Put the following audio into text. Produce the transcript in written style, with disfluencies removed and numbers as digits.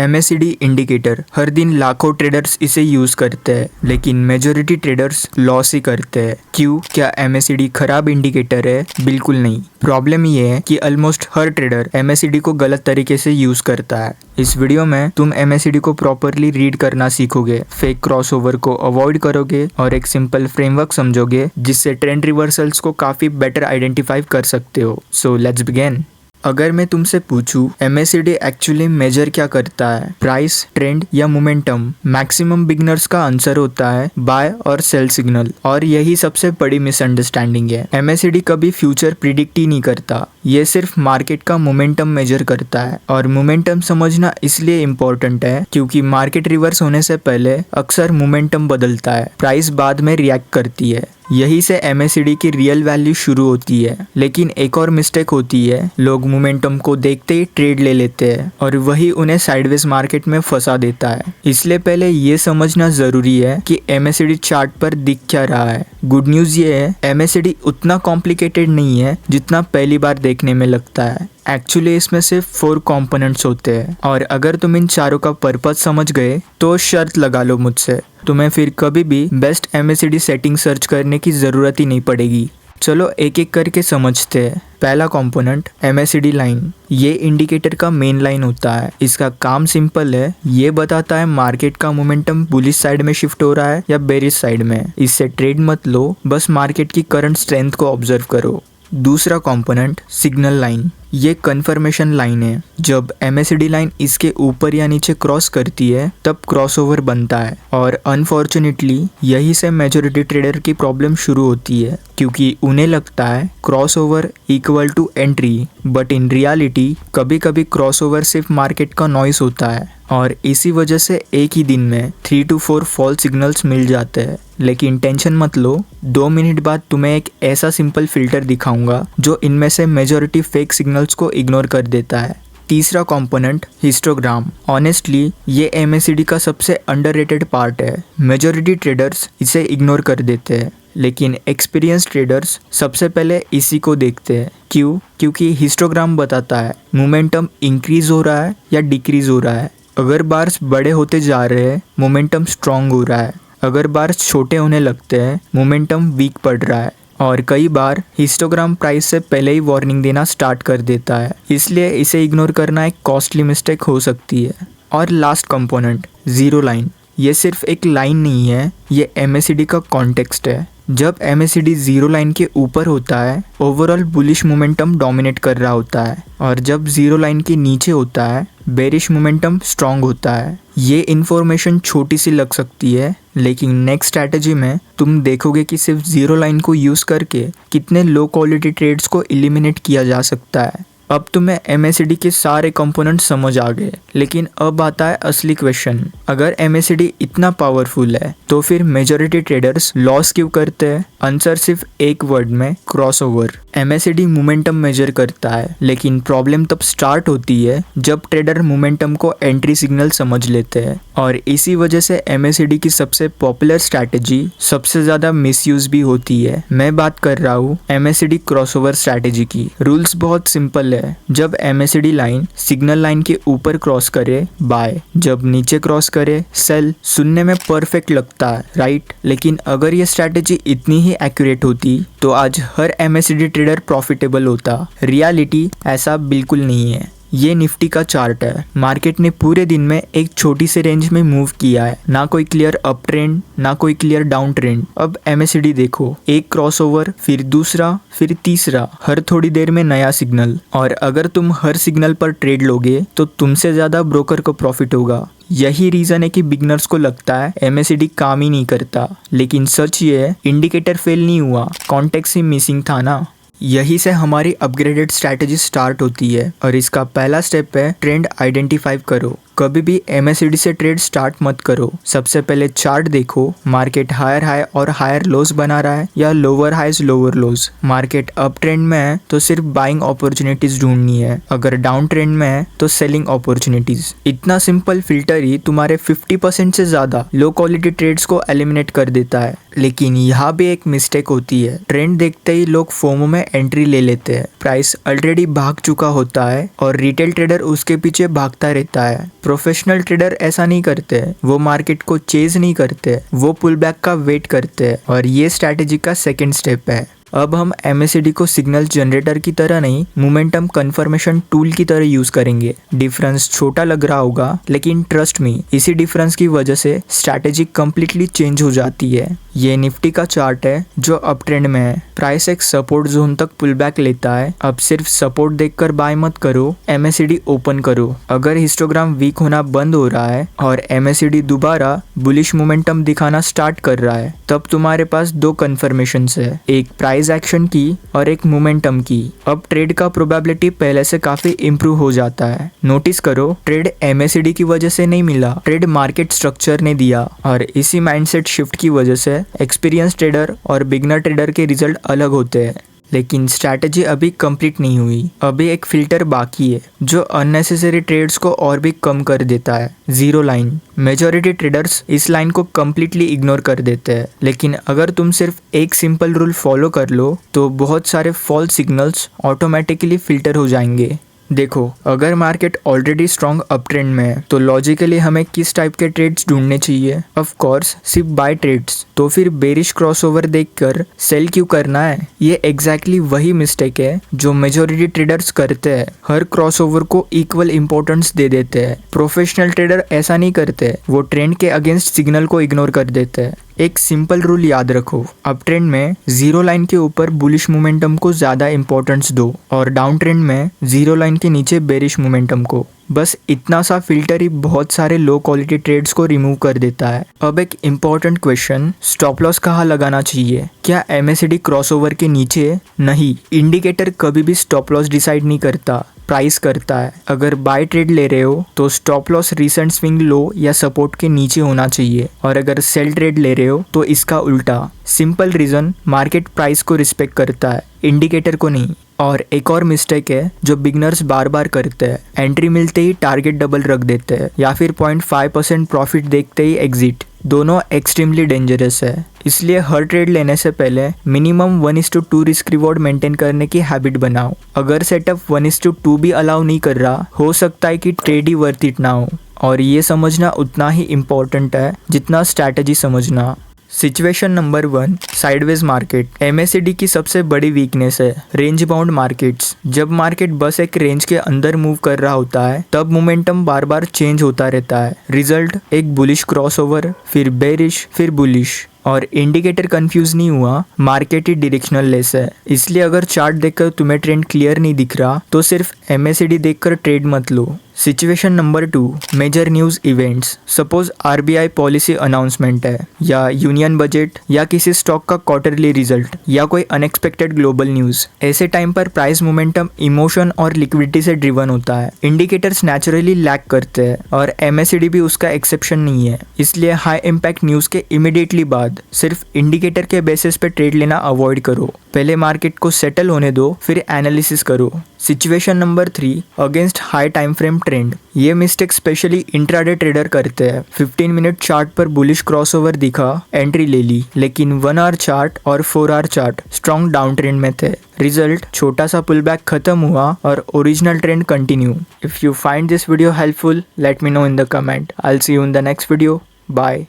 MACD indicator हर दिन लाखों traders इसे यूज करते हैं, लेकिन मेजॉरिटी ट्रेडर्स लॉस ही करते हैं। क्यों? क्या MACD खराब इंडिकेटर है? बिल्कुल नहीं। प्रॉब्लम ये है कि ऑलमोस्ट हर ट्रेडर MACD को गलत तरीके से यूज करता है। इस वीडियो में तुम MACD को प्रॉपरली रीड करना सीखोगे, फेक क्रॉसओवर को अवॉइड करोगे और एक सिंपल फ्रेमवर्क समझोगे जिससे ट्रेंड रिवर्सल्स को काफी बेटर आइडेंटिफाई कर सकते हो। So let's begin. अगर मैं तुमसे पूछूं MACD एक्चुअली मेजर क्या करता है, प्राइस, ट्रेंड या मोमेंटम, मैक्सिमम बिगनर्स का आंसर होता है बाय और सेल सिग्नल। और यही सबसे बड़ी मिसअंडरस्टैंडिंग है। MACD कभी फ्यूचर प्रिडिक्ट ही नहीं करता, ये सिर्फ मार्केट का मोमेंटम मेजर करता है। और मोमेंटम समझना इसलिए इम्पोर्टेंट है क्योंकि मार्केट रिवर्स होने से पहले अक्सर मोमेंटम बदलता है, प्राइस बाद में रिएक्ट करती है। यही से MACD की रियल वैल्यू शुरू होती है। लेकिन एक और मिस्टेक होती है, लोग मोमेंटम को देखते ही ट्रेड ले लेते हैं और वही उन्हें साइडवेज मार्केट में फंसा देता है। इसलिए पहले ये समझना जरूरी है कि MACD चार्ट पर दिख क्या रहा है। गुड न्यूज ये है, MACD उतना कॉम्प्लिकेटेड नहीं है जितना पहली बार देखने में लगता है। एक्चुअली इसमें सिर्फ 4 कंपोनेंट्स होते हैं और अगर तुम इन चारों का पर्पस समझ गए तो शर्त लगा लो मुझसे, तुम्हें फिर कभी भी बेस्ट MACD सेटिंग सर्च करने की ज़रूरत ही नहीं पड़ेगी। चलो एक एक करके समझते हैं। पहला कंपोनेंट MACD लाइन। ये इंडिकेटर का मेन लाइन होता है। इसका काम सिंपल है, ये बताता है मार्केट का मोमेंटम बुलिश साइड में शिफ्ट हो रहा है या बेरिश साइड में। इससे ट्रेड मत लो, बस मार्केट की करंट स्ट्रेंथ को ऑब्जर्व करो। दूसरा कंपोनेंट सिग्नल लाइन। ये कन्फर्मेशन लाइन है। जब MACD लाइन इसके ऊपर या नीचे क्रॉस करती है तब क्रॉसओवर बनता है। और अनफॉर्चुनेटली यही से मेजॉरिटी ट्रेडर की प्रॉब्लम शुरू होती है, क्योंकि उन्हें लगता है crossover equal to entry, but in reality कभी कभी क्रॉसओवर सिर्फ मार्केट का नॉइस होता है और इसी वजह से एक ही दिन में 3 to 4 फॉल्स सिग्नल्स मिल जाते हैं। लेकिन टेंशन मत लो, 2 मिनट बाद तुम्हें एक ऐसा सिंपल फिल्टर दिखाऊंगा जो इनमें से मेजॉरिटी फेक सिग्नल्स को इग्नोर कर देता है। तीसरा कंपोनेंट हिस्टोग्राम। ऑनेस्टली ये MACD का सबसे अंडररेटेड पार्ट है। मेजॉरिटी ट्रेडर्स इसे इग्नोर कर देते हैं, लेकिन एक्सपीरियंस ट्रेडर्स सबसे पहले इसी को देखते हैं। क्यों? क्योंकि हिस्टोग्राम बताता है मोमेंटम इंक्रीज हो रहा है या डिक्रीज हो रहा है। अगर बार्स बड़े होते जा रहे हैं, मोमेंटम स्ट्रॉन्ग हो रहा है। अगर बार्स छोटे होने लगते हैं, मोमेंटम वीक पड़ रहा है। और कई बार हिस्टोग्राम प्राइस से पहले ही वार्निंग देना स्टार्ट कर देता है, इसलिए इसे इग्नोर करना एक कॉस्टली मिस्टेक हो सकती है। और लास्ट कंपोनेंट जीरो लाइन। ये सिर्फ एक लाइन नहीं है, ये MACD का कॉन्टेक्स्ट है। जब MACD जीरो लाइन के ऊपर होता है, ओवरऑल बुलिश मोमेंटम डोमिनेट कर रहा होता है, और जब जीरो लाइन के नीचे होता है, बेरिश मोमेंटम स्ट्रॉन्ग होता है। ये इन्फॉर्मेशन छोटी सी लग सकती है, लेकिन नेक्स्ट स्ट्रैटेजी में तुम देखोगे कि सिर्फ जीरो लाइन को यूज करके कितने लो क्वालिटी ट्रेड्स को एलिमिनेट किया जा सकता है। अब तुम्हें MACD के सारे कंपोनेंट समझ आ गए, लेकिन अब आता है असली क्वेश्चन। अगर MACD इतना पावरफुल है तो फिर मेजॉरिटी ट्रेडर्स लॉस क्यों करते हैं? आंसर सिर्फ एक वर्ड में, क्रॉसओवर। MACD मोमेंटम मेजर करता है, लेकिन प्रॉब्लम तब स्टार्ट होती है जब ट्रेडर मोमेंटम को एंट्री सिग्नल समझ लेते हैं। और इसी वजह से MACD की सबसे पॉपुलर स्ट्रैटेजी सबसे ज्यादा मिसयूज भी होती है। मैं बात कर रहा हूँ MACD क्रॉसओवर स्ट्रैटेजी की। रूल्स बहुत सिंपल है। जब MACD लाइन सिग्नल लाइन के ऊपर क्रॉस करे, बाय। जब नीचे क्रॉस करे, सेल। सुनने में परफेक्ट लगता है, राइट? लेकिन अगर ये स्ट्रैटेजी इतनी ही एक्यूरेट होती तो आज हर MACD ट्रेडर प्रॉफिटेबल होता। रियलिटी ऐसा बिल्कुल नहीं है। ये निफ्टी का चार्ट है। मार्केट ने पूरे दिन में एक छोटी सी रेंज में मूव किया है, ना कोई क्लियर अप ट्रेंड, ना कोई क्लियर डाउन ट्रेंड। अब MACD देखो, एक क्रॉसओवर, फिर दूसरा, फिर तीसरा, हर थोड़ी देर में नया सिग्नल। और अगर तुम हर सिग्नल पर ट्रेड लोगे तो तुमसे ज्यादा ब्रोकर को प्रॉफिट होगा। यही रीजन है कि बिगनर्स को लगता है MACD काम ही नहीं करता, लेकिन सच ये है, इंडिकेटर फेल नहीं हुआ, कॉन्टेक्स्ट ही मिसिंग था ना। यही से हमारी अपग्रेडेड स्ट्रैटेजी स्टार्ट होती है और इसका पहला स्टेप है ट्रेंड आइडेंटिफाई करो। कभी भी MACD से ट्रेड स्टार्ट मत करो। सबसे पहले चार्ट देखो, मार्केट हायर हाई और हायर लोज बना रहा है या lower highs lower lows. Market up trend में है तो सिर्फ बाइंग अपॉर्चुनिटीज ढूंढनी है, अगर डाउन ट्रेंड में है तो सेलिंग अपॉर्चुनिटीज। इतना सिंपल फिल्टर ही तुम्हारे 50% से ज्यादा लो क्वालिटी ट्रेड्स को एलिमिनेट कर देता है। लेकिन यहाँ भी एक मिस्टेक होती है, ट्रेंड देखते ही लोग फोमो में एंट्री ले लेते हैं। प्राइस ऑलरेडी भाग चुका होता है और रिटेल ट्रेडर उसके पीछे भागता रहता है। प्रोफेशनल ट्रेडर ऐसा नहीं करते, वो मार्केट को चेज नहीं करते, वो पुल बैक का वेट करते हैं और ये स्ट्रैटेजी का सेकंड स्टेप है। अब हम MACD को सिग्नल जनरेटर की तरह नहीं, मोमेंटम कंफर्मेशन टूल की तरह यूज करेंगे। डिफरेंस छोटा लग रहा होगा, लेकिन ट्रस्ट मी, इसी डिफरेंस की वजह से स्ट्रैटेजी कंप्लीटली चेंज हो जाती है। ये निफ्टी का चार्ट है जो अप ट्रेंड में है। प्राइस एक सपोर्ट जोन तक पुल बैक लेता है। अब सिर्फ सपोर्ट देखकर बाय मत करो, MACD ओपन करो। अगर हिस्टोग्राम वीक होना बंद हो रहा है और MACD दोबारा बुलिश मोमेंटम दिखाना स्टार्ट कर रहा है, तब तुम्हारे पास दो कन्फर्मेशंस है, एक प्राइस एक्शन की और एक मोमेंटम की। अब ट्रेड का प्रोबेबिलिटी पहले से काफी इम्प्रूव हो जाता है। नोटिस करो, ट्रेड MACD की वजह से नहीं मिला, ट्रेड मार्केट स्ट्रक्चर ने दिया। और इसी माइंडसेट शिफ्ट की वजह से एक्सपीरियंस ट्रेडर और बिगनर ट्रेडर के रिजल्ट अलग होते हैं। लेकिन स्ट्रैटेजी अभी कंप्लीट नहीं हुई, अभी एक फिल्टर बाकी है जो अननेसेसरी ट्रेड्स को और भी कम कर देता है। Zero line. मेजॉरिटी ट्रेडर्स इस लाइन को कम्प्लीटली इग्नोर कर देते हैं, लेकिन अगर तुम सिर्फ एक सिंपल रूल फॉलो कर लो तो बहुत सारे फॉल्स सिग्नल्स ऑटोमेटिकली फिल्टर हो जाएंगे। देखो, अगर market already strong up trend में है तो लॉजिकली हमें किस टाइप के ट्रेड्स ढूंढने चाहिए? ऑफ कोर्स सिर्फ बाय ट्रेड्स। तो फिर बेरिश क्रॉसओवर देखकर सेल क्यों करना है? ये एग्जैक्टली वही मिस्टेक है जो मेजॉरिटी ट्रेडर्स करते हैं। हर क्रॉसओवर को इक्वल इंपॉर्टेंस दे देते हैं। प्रोफेशनल ट्रेडर ऐसा नहीं करते, वो ट्रेंड के अगेंस्ट सिग्नल को इग्नोर कर देते हैं। एक सिंपल रूल याद रखो, अप ट्रेंड में जीरो लाइन के ऊपर बुलिश मोमेंटम को ज्यादा इंपॉर्टेंस दो और डाउन ट्रेंड में जीरो लाइन के नीचे बेरिश मोमेंटम को। बस इतना सा फिल्टर ही बहुत सारे लो क्वालिटी ट्रेड्स को रिमूव कर देता है। अब एक इम्पॉर्टेंट क्वेश्चन, स्टॉप लॉस कहाँ लगाना चाहिए? क्या MACD क्रॉसओवर के नीचे? नहीं, इंडिकेटर कभी भी स्टॉप लॉस डिसाइड नहीं करता, प्राइस करता है। अगर बाय ट्रेड ले रहे हो तो stop loss recent swing low या सपोर्ट के नीचे होना चाहिए, और अगर सेल ट्रेड ले रहे हो तो इसका उल्टा। सिंपल रीजन, मार्केट प्राइस को रिस्पेक्ट करता है, इंडिकेटर को नहीं। और एक और मिस्टेक है जो बिगनर्स बार बार करते हैं, एंट्री मिलते ही टारगेट डबल रख देते हैं या फिर 0.5% प्रॉफिट देखते ही एग्जिट। दोनों एक्सट्रीमली डेंजरस है। इसलिए हर ट्रेड लेने से पहले मिनिमम 1:2 रिस्क रिवॉर्ड मेंटेन करने की हैबिट बनाओ। अगर सेटअप 1:2 भी अलाउ नहीं कर रहा, हो सकता है कि ट्रेड ही वर्थ इट ना हो। और ये समझना उतना ही इम्पोर्टेंट है जितना स्ट्रैटेजी समझना। Situation number 1, sideways market. MACD की सबसे बड़ी वीकनेस है रेंज बाउंड मार्केट्स। जब मार्केट बस एक रेंज के अंदर मूव कर रहा होता है तब मोमेंटम बार बार चेंज होता रहता है। रिजल्ट एक बुलिश क्रॉसओवर, फिर बेरिश, फिर बुलिश। और इंडिकेटर कंफ्यूज नहीं हुआ, मार्केट ही डायरेक्शनल लेस है। इसलिए अगर चार्ट देखकर तुम्हें ट्रेंड क्लियर नहीं दिख रहा तो सिर्फ MACD देखकर ट्रेड मत लो। Situation number 2, major news events. Suppose RBI policy announcement है, या यूनियन बजट, या किसी स्टॉक का क्वार्टरली रिजल्ट, या कोई अनएक्सपेक्टेड ग्लोबल न्यूज। ऐसे टाइम पर प्राइस मोमेंटम इमोशन और लिक्विडिटी से ड्रिवन होता है। इंडिकेटर्स नेचुरली लैक करते हैं और MACD भी उसका एक्सेप्शन नहीं है। इसलिए हाई इम्पैक्ट न्यूज के इमीडिएटली बाद सिर्फ इंडिकेटर के बेसिस पे ट्रेड लेना अवॉइड करो। पहले मार्केट को सेटल होने दो, फिर एनालिसिस करो। Situation number 3, against high time frame trend. ये मिस्टेक स्पेशली इंट्राडे ट्रेडर करते हैं। 15 मिनट चार्ट पर बुलिश क्रॉसओवर दिखा, एंट्री ले ली, लेकिन 1 आवर चार्ट और 4 our chart strong down trend में थे। रिजल्ट, छोटा सा पुल बैक खत्म हुआ और original trend continue. If you find this video helpful, let me know in the comment. I will see you in the next video. Bye.